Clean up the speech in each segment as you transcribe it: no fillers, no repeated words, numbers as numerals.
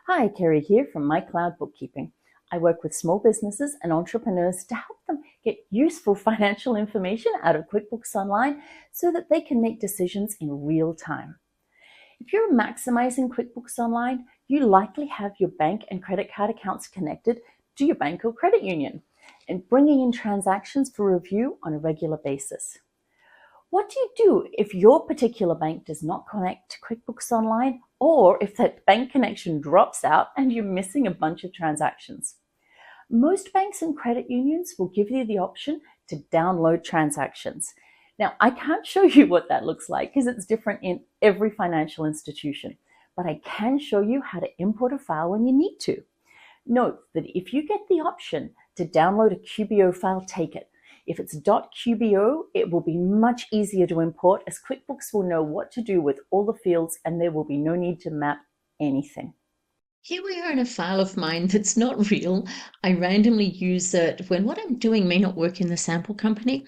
Hi, Kerry here from My Cloud Bookkeeping. I work with small businesses and entrepreneurs to help them get useful financial information out of QuickBooks Online so that they can make decisions in real time. If you're maximizing QuickBooks Online, you likely have your bank and credit card accounts connected to your bank or credit union and bringing in transactions for review on a regular basis. What do you do if your particular bank does not connect to QuickBooks Online, or if that bank connection drops out and you're missing a bunch of transactions? Most banks and credit unions will give you the option to download transactions. Now, I can't show you what that looks like because it's different in every financial institution, but I can show you how to import a file when you need to. Note that if you get the option to download a QBO file, take it. If it's .qbo, it will be much easier to import as QuickBooks will know what to do with all the fields and there will be no need to map anything. Here we are in a file of mine that's not real. I randomly use it when what I'm doing may not work in the sample company.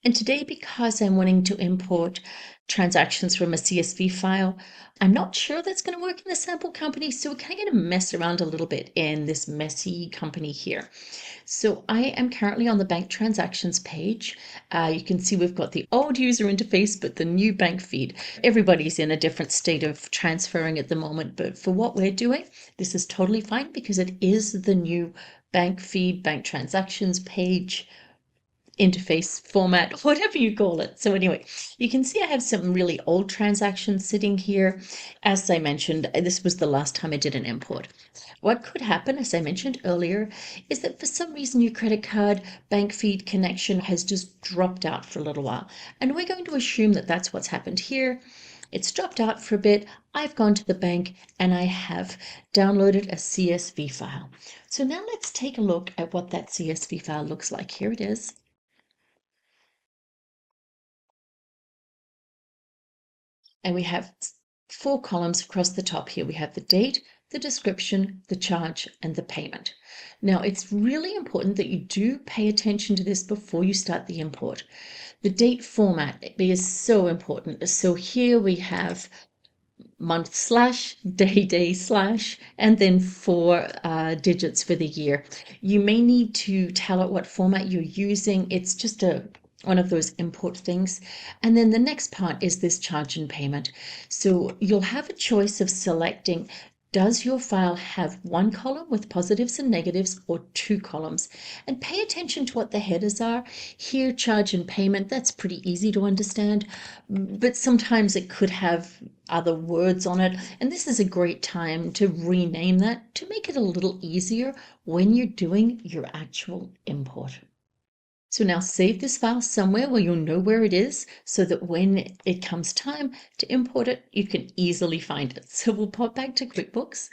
And today, because I'm wanting to import transactions from a CSV file, I'm not sure that's going to work in the sample company. So we're kind of going to mess around a little bit in this messy company here. So I am currently on the bank transactions page. You can see we've got the old user interface, but the new bank feed. Everybody's in a different state of transferring at the moment, but for what we're doing, this is totally fine because it is the new bank feed, bank transactions page, interface format, whatever you call it. So anyway, you can see I have some really old transactions sitting here. As I mentioned, this was the last time I did an import. What could happen, as I mentioned earlier, is that for some reason your credit card bank feed connection has just dropped out for a little while. And we're going to assume that that's what's happened here. It's dropped out for a bit. I've gone to the bank and I have downloaded a CSV file. So now let's take a look at what that CSV file looks like. Here it is. And we have 4 columns across the top here. We have the date, the description, the charge, and the payment. Now, it's really important that you do pay attention to this before you start the import. The date format is so important. So here we have month slash, day slash, and then 4 digits for the year. You may need to tell it what format you're using. It's just one of those import things. And then the next part is this charge and payment. So you'll have a choice of selecting, does your file have 1 column with positives and negatives or 2 columns? And pay attention to what the headers are. Here, charge and payment, that's pretty easy to understand, but sometimes it could have other words on it. And this is a great time to rename that to make it a little easier when you're doing your actual import. So now save this file somewhere where you'll know where it is so that when it comes time to import it, you can easily find it. So we'll pop back to QuickBooks.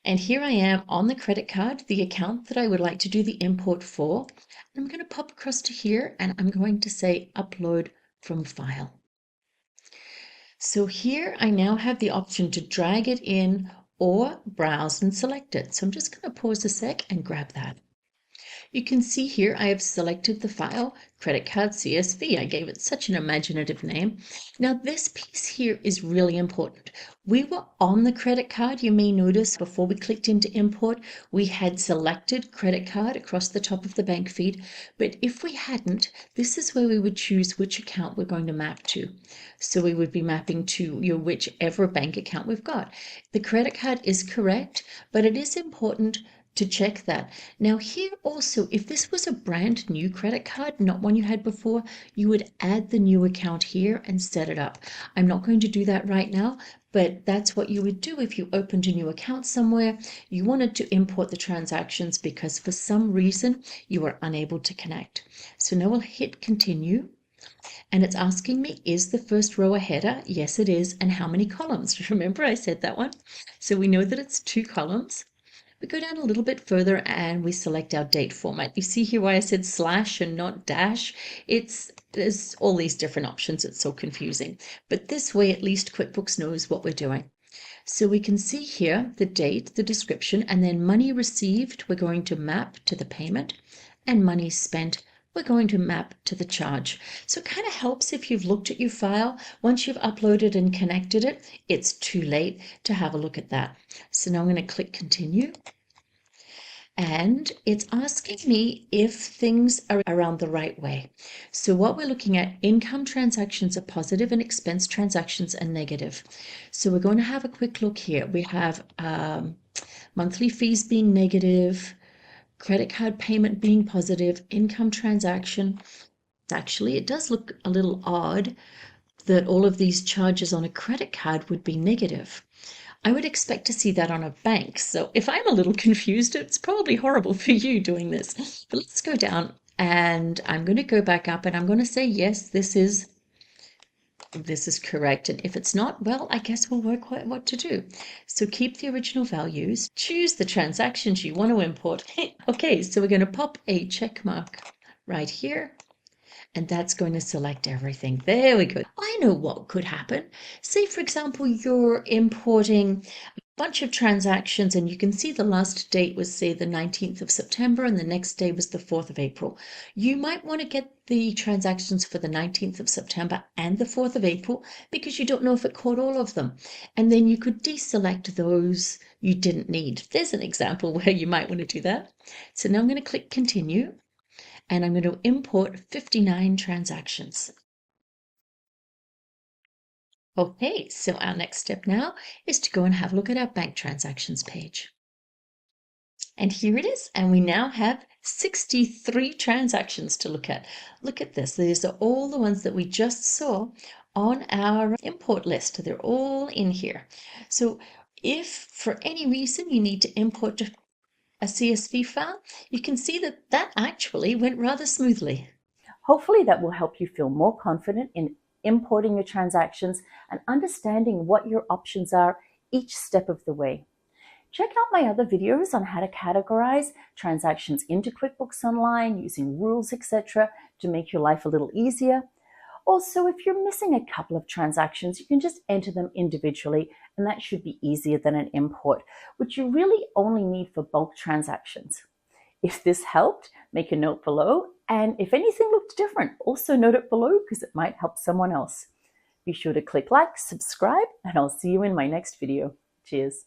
And here I am on the credit card, the account that I would like to do the import for. I'm going to pop across to here and I'm going to say upload from file. So here I now have the option to drag it in or browse and select it. So I'm just going to pause a sec and grab that. You can see here I have selected the file, credit card CSV. I gave it such an imaginative name. Now this piece here is really important. We were on the credit card. You may notice before we clicked into import, we had selected credit card across the top of the bank feed. But if we hadn't, this is where we would choose which account we're going to map to. So we would be mapping to whichever bank account we've got. The credit card is correct, but it is important to check that. Now here also, if this was a brand new credit card, not one you had before, you would add the new account here and set it up. I'm not going to do that right now, but that's what you would do if you opened a new account somewhere. You wanted to import the transactions because for some reason you were unable to connect. So now we'll hit continue. And it's asking me, is the first row a header? Yes, it is. And how many columns? Remember I said that one? So we know that it's 2 columns. We go down a little bit further and we select our date format. You see here why I said slash and not dash. There's all these different options. It's so confusing. But this way, at least QuickBooks knows what we're doing. So we can see here the date, the description, and then money received, we're going to map to the payment, and money spent we're going to map to the charge. So it kind of helps if you've looked at your file. Once you've uploaded and connected it, it's too late to have a look at that. So now I'm going to click continue. And it's asking me if things are around the right way. So what we're looking at, income transactions are positive and expense transactions are negative. So we're going to have a quick look here. We have monthly fees being negative, credit card payment being positive, income transaction. Actually, it does look a little odd that all of these charges on a credit card would be negative. I would expect to see that on a bank. So if I'm a little confused, it's probably horrible for you doing this. But let's go down and I'm going to go back up and I'm going to say, yes, this is correct. And if it's not, well, I guess we'll work out what to do. So keep the original values, choose the transactions you want to import. Okay, so we're going to pop a check mark right here. And that's going to select everything. There we go. I know what could happen. Say, for example, you're importing a bunch of transactions and you can see the last date was, say, the 19th of September and the next day was the 4th of April. You might want to get the transactions for the 19th of September and the 4th of April because you don't know if it caught all of them. And then you could deselect those you didn't need. There's an example where you might want to do that. So now I'm going to click continue. And I'm going to import 59 transactions. Okay, so our next step now is to go and have a look at our bank transactions page. And here it is, and we now have 63 transactions to look at. Look at this, these are all the ones that we just saw on our import list. They're all in here. So if for any reason you need to import a CSV file, you can see that that actually went rather smoothly. Hopefully that will help you feel more confident in importing your transactions and understanding what your options are each step of the way. Check out my other videos on how to categorize transactions into QuickBooks Online using rules, etc., to make your life a little easier. Also, if you're missing a couple of transactions, you can just enter them individually, and that should be easier than an import, which you really only need for bulk transactions. If this helped, make a note below, and if anything looked different, also note it below because it might help someone else. Be sure to click like, subscribe, and I'll see you in my next video. Cheers.